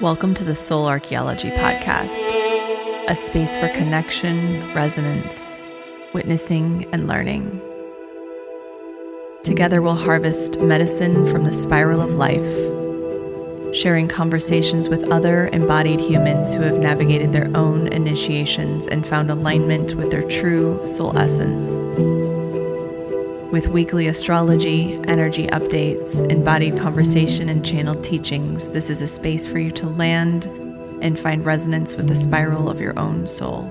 Welcome to the Soul Archaeology podcast, a space for connection, resonance, witnessing, and learning. Together we'll harvest medicine from the spiral of life, sharing conversations with other embodied humans who have navigated their own initiations and found alignment with their true soul essence. With weekly astrology, energy updates, embodied conversation, and channeled teachings, this is a space for you to land and find resonance with the spiral of your own soul.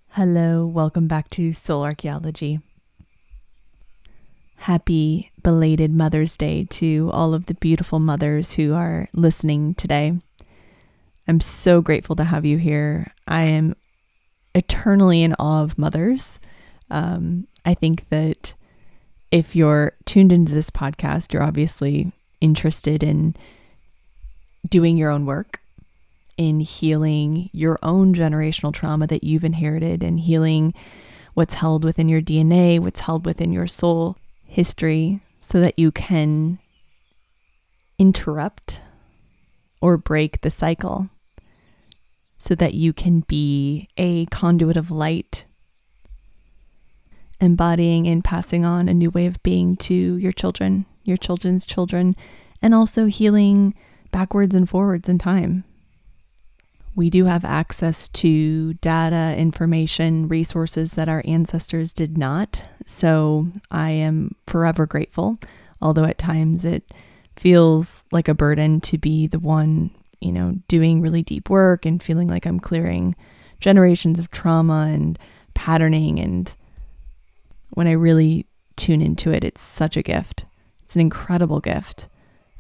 Hello, welcome back to Soul Archaeology. Happy belated Mother's Day to all of the beautiful mothers who are listening today. I'm so grateful to have you here. I am eternally in awe of mothers. I think that if you're tuned into this podcast, you're obviously interested in doing your own work, in healing your own generational trauma that you've inherited, and healing what's held within your DNA, what's held within your soul history, so that you can interrupt or break the cycle, so that you can be a conduit of light, embodying and passing on a new way of being to your children, your children's children, and also healing backwards and forwards in time. We do have access to data, information, resources that our ancestors did not. So I am forever grateful, although at times it feels like a burden to be the one, doing really deep work and feeling like I'm clearing generations of trauma and patterning. And when I really tune into it, it's such a gift. It's an incredible gift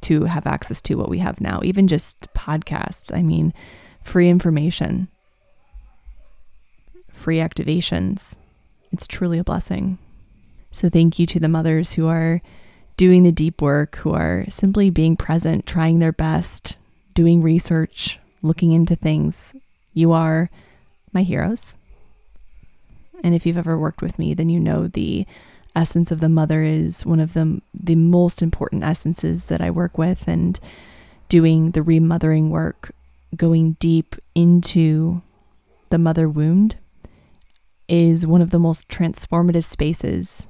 to have access to what we have now, even just podcasts. Free information, free activations. It's truly a blessing. So thank you to the mothers who are doing the deep work, who are simply being present, trying their best, doing research, looking into things. You are my heroes. And if you've ever worked with me, then you know the essence of the mother is one of the most important essences that I work with, and doing the remothering work, going deep into the mother wound, is one of the most transformative spaces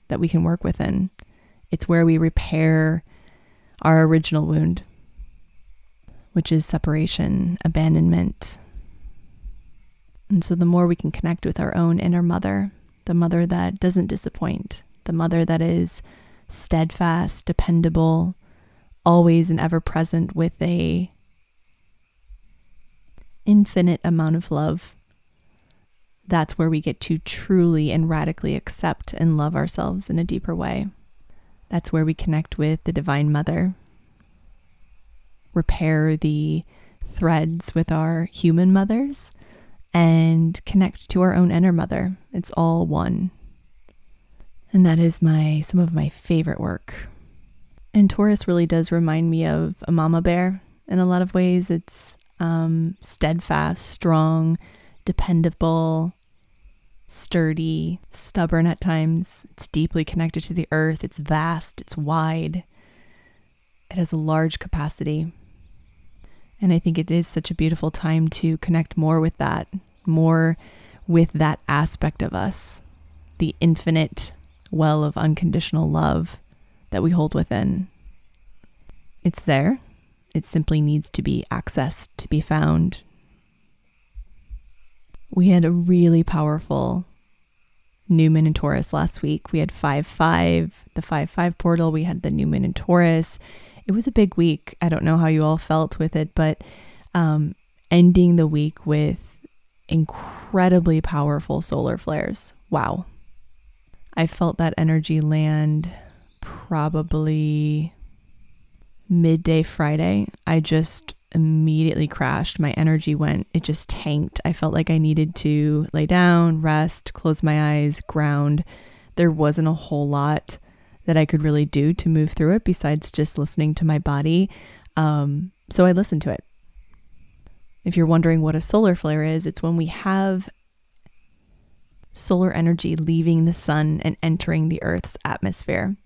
that we can work within. It's where we repair our original wound, which is separation, abandonment. And so the more we can connect with our own inner mother, the mother that doesn't disappoint, the mother that is steadfast, dependable, always and ever present with a infinite amount of love, that's where we get to truly and radically accept and love ourselves in a deeper way. That's where we connect with the Divine Mother, repair the threads with our human mothers, and connect to our own inner mother. It's all one. And that is some of my favorite work. And Taurus really does remind me of a mama bear in a lot of ways. It's steadfast, strong, dependable, sturdy, stubborn at times. It's deeply connected to the earth. It's vast, it's wide. It has a large capacity. And I think it is such a beautiful time to connect more with that aspect of us, the infinite well of unconditional love that we hold within. It's there. It simply needs to be accessed, to be found. We had a really powerful new moon in Taurus last week. We had 5/5, the 5/5 portal. We had the new moon in Taurus. It was a big week. I don't know how you all felt with it, but ending the week with incredibly powerful solar flares. Wow. I felt that energy land probably midday Friday. I just immediately crashed. My energy it just tanked. I felt like I needed to lay down, rest, close my eyes, ground. There wasn't a whole lot that I could really do to move through it besides just listening to my body. So I listened to it. If you're wondering what a solar flare is, it's when we have solar energy leaving the sun and entering the Earth's atmosphere.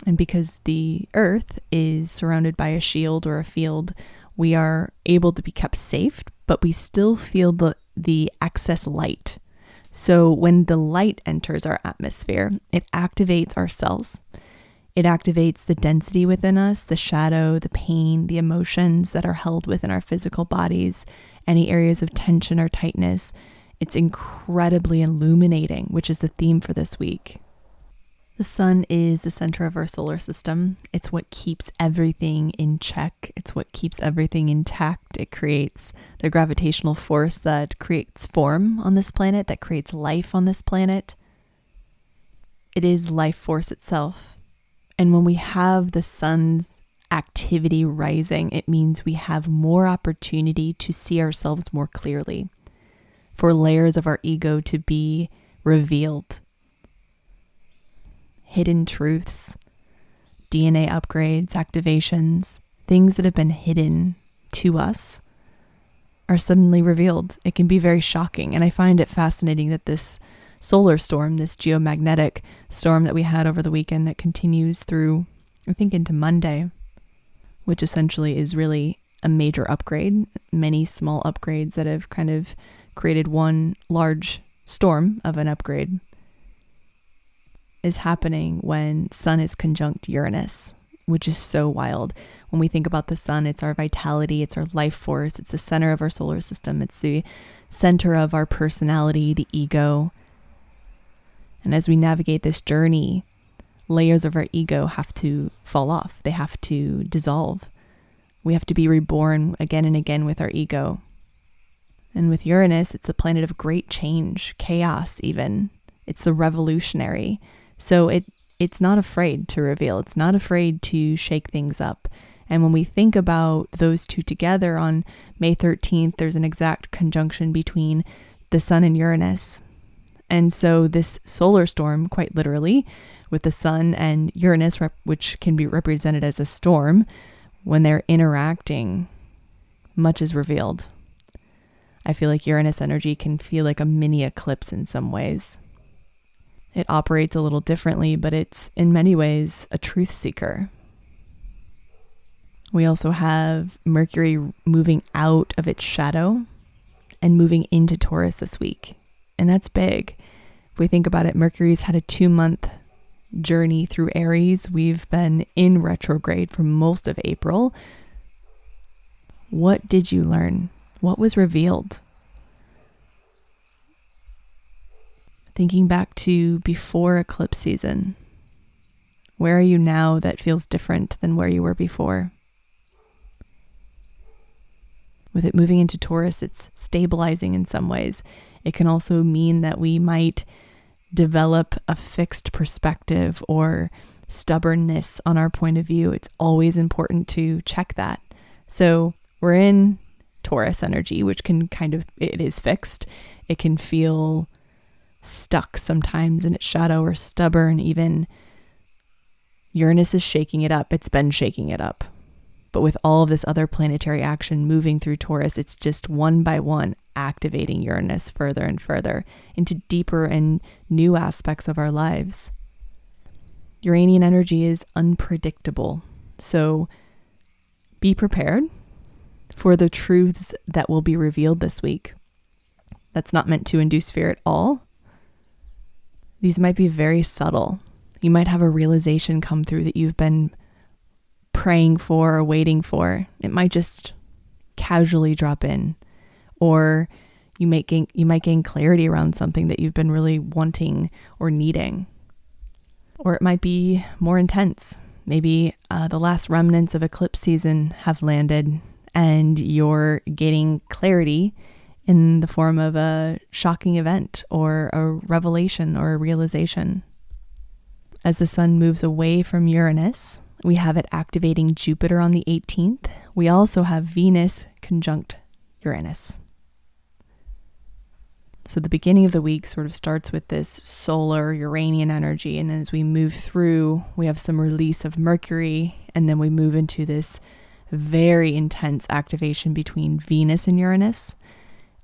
And because the Earth is surrounded by a shield or a field, we are able to be kept safe, but we still feel the excess light. So when the light enters our atmosphere, it activates our cells. It activates the density within us, the shadow, the pain, the emotions that are held within our physical bodies, any areas of tension or tightness. It's incredibly illuminating, which is the theme for this week. The sun is the center of our solar system. It's what keeps everything in check. It's what keeps everything intact. It creates the gravitational force that creates form on this planet, that creates life on this planet. It is life force itself. And when we have the sun's activity rising, it means we have more opportunity to see ourselves more clearly, for layers of our ego to be revealed. Hidden truths, DNA upgrades, activations, things that have been hidden to us are suddenly revealed. It can be very shocking. And I find it fascinating that this solar storm, this geomagnetic storm that we had over the weekend that continues through, I think, into Monday, which essentially is really a major upgrade, many small upgrades that have kind of created one large storm of an upgrade, is happening when Sun is conjunct Uranus, which is so wild. When we think about the sun, it's our vitality, it's our life force, it's the center of our solar system, it's the center of our personality, the ego. And as we navigate this journey, layers of our ego have to fall off. They have to dissolve. We have to be reborn again and again with our ego. And with Uranus, it's the planet of great change, chaos even. It's the revolutionary. So it's not afraid to reveal. It's not afraid to shake things up. And when we think about those two together on May 13th, there's an exact conjunction between the sun and Uranus. And so this solar storm, quite literally, with the sun and Uranus, which can be represented as a storm, when they're interacting, much is revealed. I feel like Uranus energy can feel like a mini eclipse in some ways. It operates a little differently, but it's in many ways a truth seeker. We also have Mercury moving out of its shadow and moving into Taurus this week. And that's big. If we think about it, Mercury's had a 2-month journey through Aries. We've been in retrograde for most of April. What did you learn? What was revealed? Thinking back to before eclipse season, where are you now that feels different than where you were before? With it moving into Taurus, it's stabilizing in some ways. It can also mean that we might develop a fixed perspective or stubbornness on our point of view. It's always important to check that. So we're in Taurus energy, which can it is fixed. It can feel stuck sometimes in its shadow or stubborn even. Uranus is shaking it up. It's been shaking it up. But with all of this other planetary action moving through Taurus, it's just one by one activating Uranus further and further into deeper and new aspects of our lives. Uranian energy is unpredictable. So be prepared for the truths that will be revealed this week. That's not meant to induce fear at all. These might be very subtle. You might have a realization come through that you've been praying for or waiting for. It might just casually drop in, or you might gain clarity around something that you've been really wanting or needing. Or it might be more intense. Maybe the last remnants of eclipse season have landed and you're getting clarity in the form of a shocking event or a revelation or a realization. As the sun moves away from Uranus, we have it activating Jupiter on the 18th. We also have Venus conjunct Uranus. So the beginning of the week sort of starts with this solar Uranian energy. And then as we move through, we have some release of Mercury. And then we move into this very intense activation between Venus and Uranus,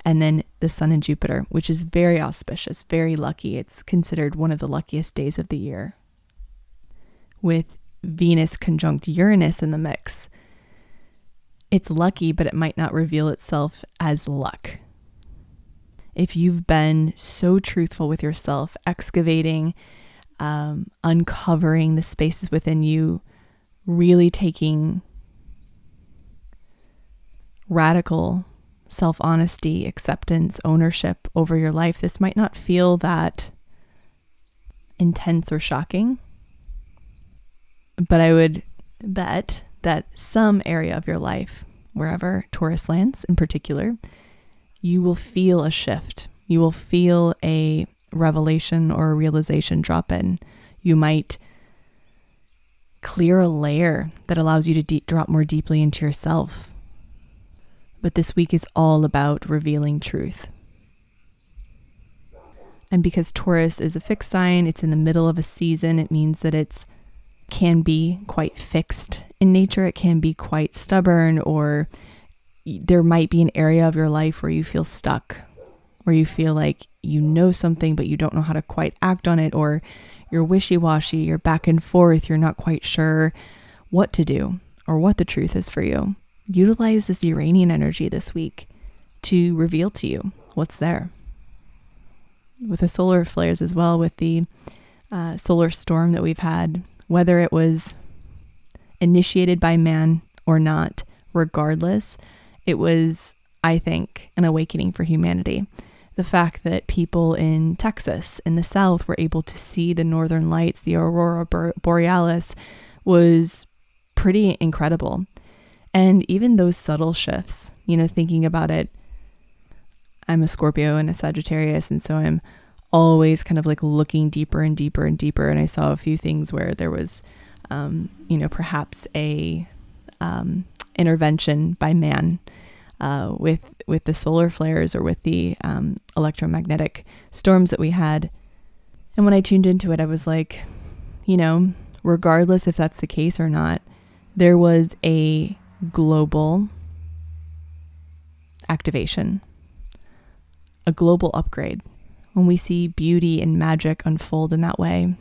and then the Sun and Jupiter, which is very auspicious, very lucky. It's considered one of the luckiest days of the year. With Venus conjunct Uranus in the mix, it's lucky, but it might not reveal itself as luck. If you've been so truthful with yourself, excavating, uncovering the spaces within you, really taking radical self-honesty, acceptance, ownership over your life, this might not feel that intense or shocking. But I would bet that some area of your life, wherever Taurus lands in particular, you will feel a shift. You will feel a revelation or a realization drop in. You might clear a layer that allows you to drop more deeply into yourself. But this week is all about revealing truth. And because Taurus is a fixed sign, it's in the middle of a season, it means that it's can be quite fixed in nature. It can be quite stubborn, or there might be an area of your life where you feel stuck, where you feel like you know something, but you don't know how to quite act on it, or you're wishy-washy, you're back and forth, you're not quite sure what to do or what the truth is for you. Utilize this Uranian energy this week to reveal to you what's there. With the solar flares as well, with the solar storm that we've had, whether it was initiated by man or not, regardless, it was, I think, an awakening for humanity. The fact that people in Texas, in the South, were able to see the northern lights, the Aurora Borealis, was pretty incredible. And even those subtle shifts, thinking about it, I'm a Scorpio and a Sagittarius, and so I'm always kind of like looking deeper and deeper and deeper. And I saw a few things where there was, perhaps a intervention by man with the solar flares or with the electromagnetic storms that we had. And when I tuned into it, I was like, regardless if that's the case or not, there was a global activation, a global upgrade. When we see beauty and magic unfold in that way,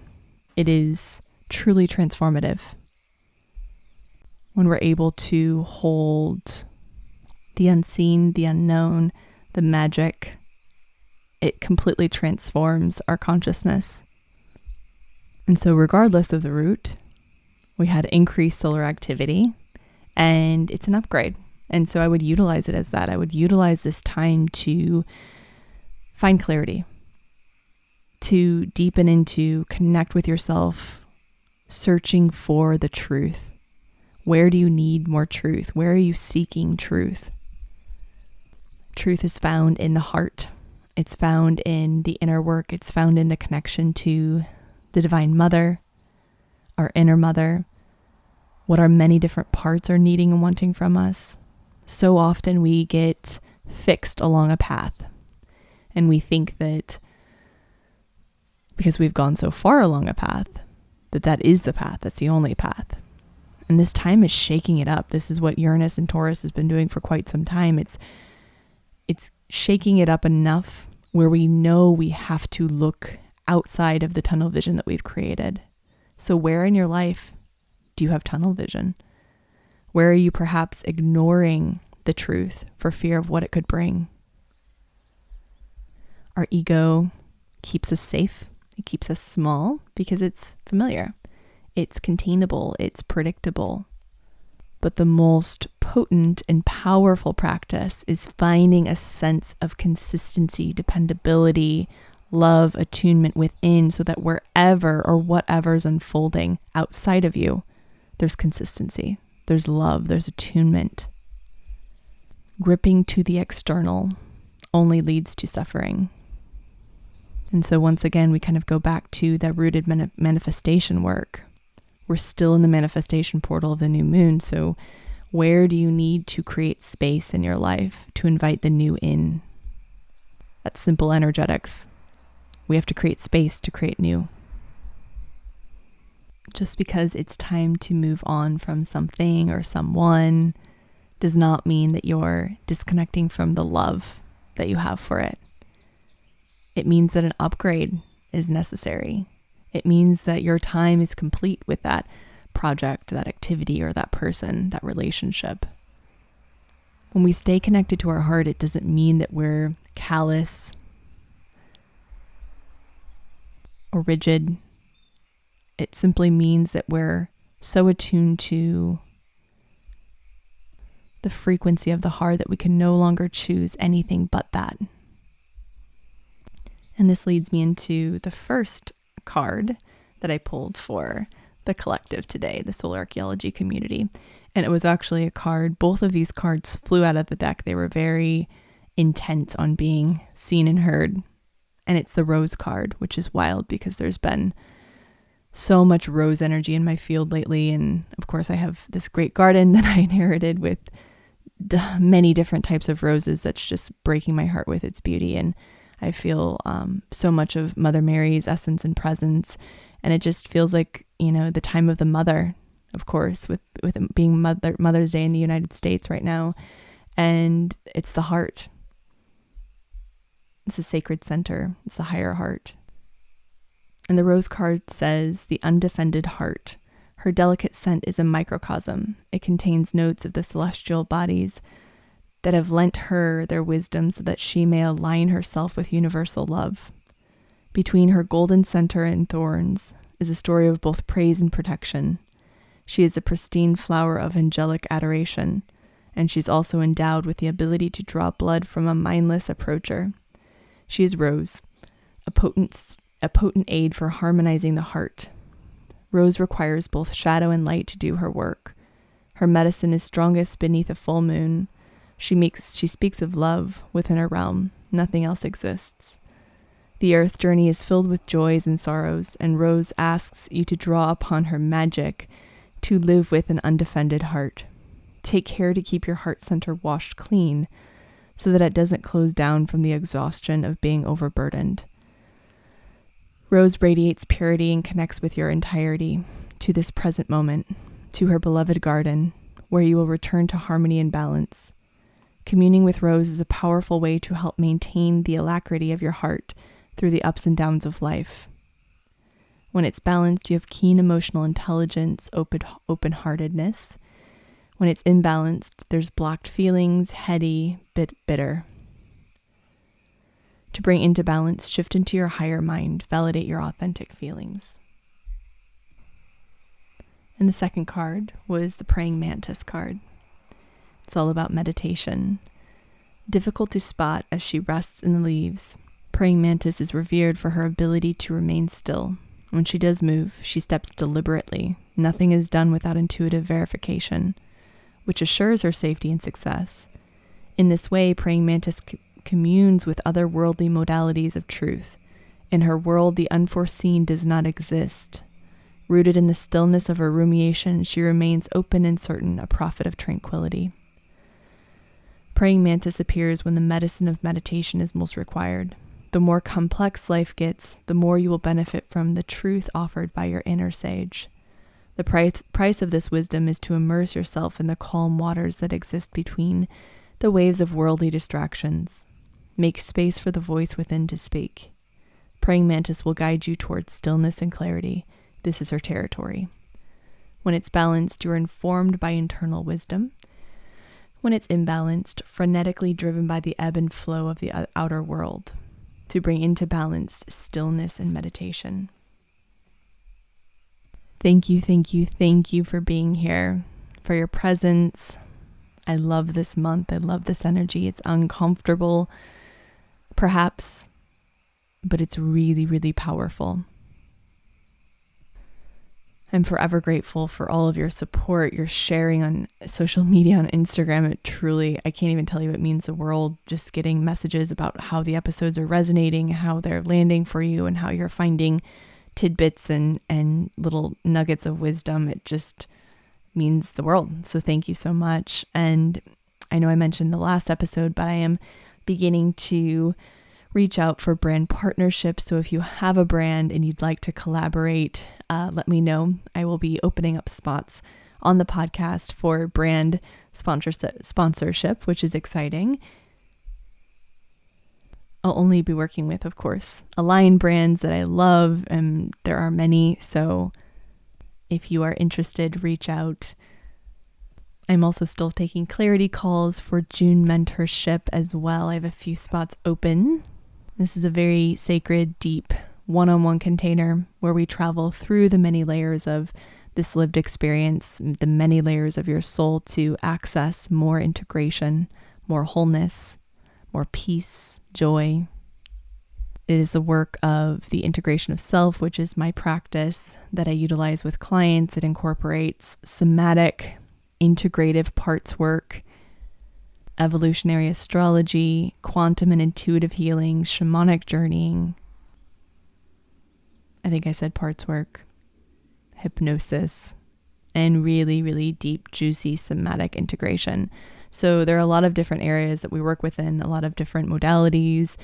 it is truly transformative. When we're able to hold the unseen, the unknown, the magic, it completely transforms our consciousness. And so regardless of the route, we had increased solar activity, and it's an upgrade. And so I would utilize it as that. I would utilize this time to find clarity, to deepen into, connect with yourself, searching for the truth. Where do you need more truth? Where are you seeking truth? Truth is found in the heart. It's found in the inner work. It's found in the connection to the Divine Mother, our inner mother, what our many different parts are needing and wanting from us. So often we get fixed along a path, and we think that because we've gone so far along a path, that is the path, that's the only path. And this time is shaking it up. This is what Uranus and Taurus has been doing for quite some time. It's shaking it up enough where we know we have to look outside of the tunnel vision that we've created. So where in your life do you have tunnel vision? Where are you perhaps ignoring the truth for fear of what it could bring? Our ego keeps us safe. It keeps us small because it's familiar. It's containable. It's predictable. But the most potent and powerful practice is finding a sense of consistency, dependability, love, attunement within, so that wherever or whatever's unfolding outside of you, there's consistency, there's love, there's attunement. Gripping to the external only leads to suffering. And so once again, we kind of go back to that rooted manifestation work. We're still in the manifestation portal of the new moon. So where do you need to create space in your life to invite the new in? That's simple energetics. We have to create space to create new. Just because it's time to move on from something or someone does not mean that you're disconnecting from the love that you have for it. It means that an upgrade is necessary. It means that your time is complete with that project, that activity, or that person, that relationship. When we stay connected to our heart, it doesn't mean that we're callous or rigid. It simply means that we're so attuned to the frequency of the heart that we can no longer choose anything but that. And this leads me into the first card that I pulled for the collective today, the Soul Archaeology community. And it was actually a card. Both of these cards flew out of the deck. They were very intent on being seen and heard. And it's the rose card, which is wild because there's been so much rose energy in my field lately. And of course, I have this great garden that I inherited with many different types of roses that's just breaking my heart with its beauty. And I feel so much of Mother Mary's essence and presence. And it just feels like, the time of the mother, of course, with it being Mother's Day in the United States right now. And it's the heart. It's a sacred center. It's the higher heart. And the rose card says, the undefended heart. Her delicate scent is a microcosm. It contains notes of the celestial bodies that have lent her their wisdom so that she may align herself with universal love. Between her golden center and thorns is a story of both praise and protection. She is a pristine flower of angelic adoration, and she's also endowed with the ability to draw blood from a mindless approacher. She is Rose, a potent aid for harmonizing the heart. Rose requires both shadow and light to do her work. Her medicine is strongest beneath a full moon. She speaks of love within her realm. Nothing else exists. The earth journey is filled with joys and sorrows, and Rose asks you to draw upon her magic to live with an undefended heart. Take care to keep your heart center washed clean so that it doesn't close down from the exhaustion of being overburdened. Rose radiates purity and connects with your entirety to this present moment, to her beloved garden, where you will return to harmony and balance. Communing with Rose is a powerful way to help maintain the alacrity of your heart through the ups and downs of life. When it's balanced, you have keen emotional intelligence, open-heartedness. When it's imbalanced, there's blocked feelings, heady, bitter. To bring into balance, shift into your higher mind, validate your authentic feelings. And the second card was the praying mantis card. It's all about meditation. Difficult to spot as she rests in the leaves, praying mantis is revered for her ability to remain still. When she does move, she steps deliberately. Nothing is done without intuitive verification, which assures her safety and success. In this way, praying mantis communes with otherworldly modalities of truth. In her world, the unforeseen does not exist. Rooted in the stillness of her rumiation, she remains open and certain, a prophet of tranquility. Praying mantis appears when the medicine of meditation is most required. The more complex life gets, the more you will benefit from the truth offered by your inner sage. The price of this wisdom is to immerse yourself in the calm waters that exist between the waves of worldly distractions. Make space for the voice within to speak. Praying mantis will guide you towards stillness and clarity. This is her territory. When it's balanced, you're informed by internal wisdom. When it's imbalanced, frenetically driven by the ebb and flow of the outer world. To bring into balance stillness and meditation. Thank you for being here, for your presence. I love this month. I love this energy. It's uncomfortable, perhaps, but it's really, really powerful. I'm forever grateful for all of your support, your sharing on social media, on Instagram. It truly, I can't even tell you, it means the world. Just getting messages about how the episodes are resonating, how they're landing for you, and how you're finding tidbits and little nuggets of wisdom. It just means the world. So thank you so much. And I know I mentioned the last episode, but I am beginning to reach out for brand partnerships. So if you have a brand and you'd like to collaborate, let me know. I will be opening up spots on the podcast for brand sponsorship, which is exciting. I'll only be working with, of course, aligned brands that I love, and there are many. So if you are interested, reach out. I'm also still taking clarity calls for June mentorship as well. I have a few spots open. This is a very sacred, deep, one-on-one container where we travel through the many layers of this lived experience, the many layers of your soul to access more integration, more wholeness, more peace, joy. It is the work of the integration of self, which is my practice that I utilize with clients. It incorporates somatic, integrative parts work, evolutionary astrology, quantum and intuitive healing, shamanic journeying. I think I said parts work, hypnosis, and really, really deep, juicy somatic integration. So there are a lot of different areas that we work within, a lot of different modalities,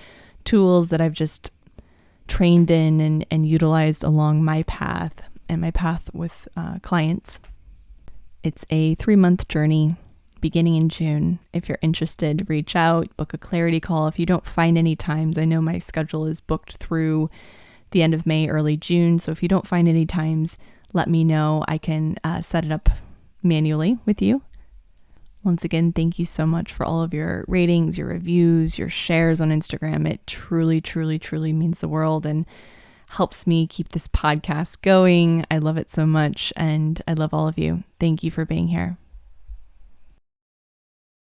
tools that I've just trained in and utilized along my path and my path with clients. It's a 3-month journey beginning in June. If you're interested, reach out, book a clarity call. If you don't find any times, I know my schedule is booked through the end of May, early June. So if you don't find any times, let me know. I can set it up manually with you. Once again, thank you so much for all of your ratings, your reviews, your shares on Instagram. It truly, truly, truly means the world and helps me keep this podcast going. I love it so much, and I love all of you. Thank you for being here.